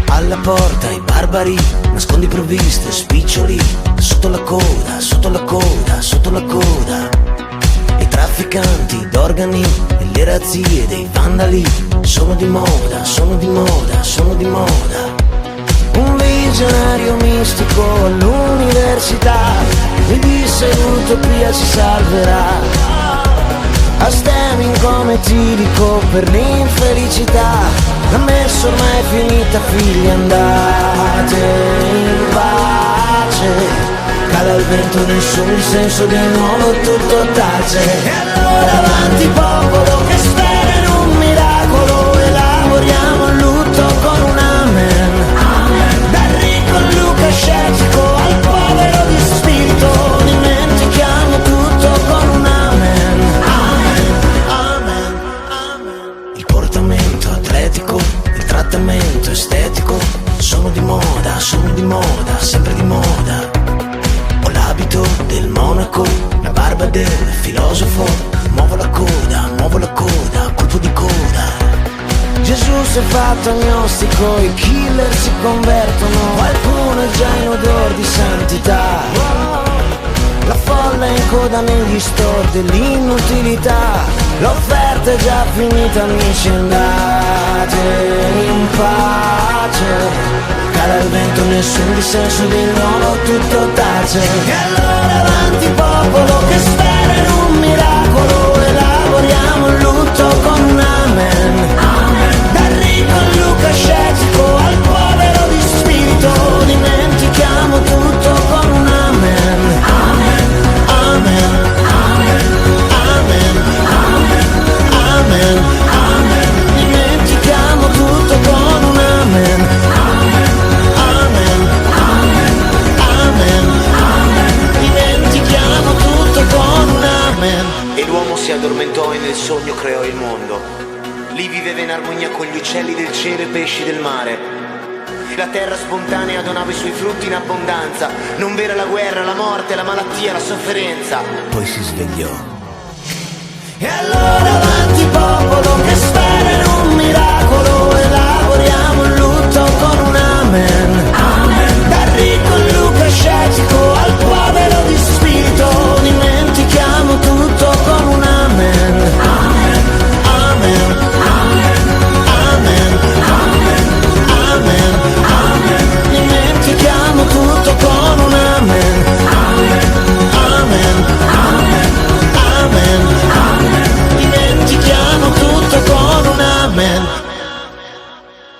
Alla porta i barbari, nascondi provviste, spiccioli, sotto la coda, sotto la coda, sotto la coda. I trafficanti d'organi e le razzie dei vandali sono di moda, sono di moda, sono di moda. Un visionario mistico all'università mi disse l'utopia si salverà. A stemming come etilico per l'infelicità. La messa ormai è finita, figli andate in pace. Cala il vento, nessun dissenso, di nuovo tutto tace. E allora avanti popolo che spera in un miracolo. Elaboriamo il lutto con un amen. Dal ricco al lucascetico al povero di spirito. Dimentichiamo tutto con un amen. Amen, amen. Il portamento atletico, il trattamento estetico sono di moda, sempre di moda. Ho l'abito del monaco, la barba del filosofo. Muovo la coda, colpo di coda. Gesù si è fatto agnostico, i killer si convertono. Qualcuno è già in odor di santità. La folla è in coda negli store dell'inutilità. L'offerta è già finita, amici, andate in pace. Cala il vento, nessun dissenso, di nuovo tutto tace. E allora avanti popolo che spera in un miracolo. Elaboriamo il lutto con un amen. Dal ricco al lucascetico al povero di spirito. Dimentichiamo tutto con un amen. Amen, amen, amen, amen. Dimentichiamo tutto con un amen. Amen, amen, amen. Dimentichiamo tutto con un amen. E l'uomo si addormentò e nel sogno creò il mondo. Lì viveva in armonia con gli uccelli del cielo e i pesci del mare. La terra spontanea donava i suoi frutti in abbondanza. Non vera la guerra, la morte, la malattia, la sofferenza. Poi si svegliò. E allora avanti popolo che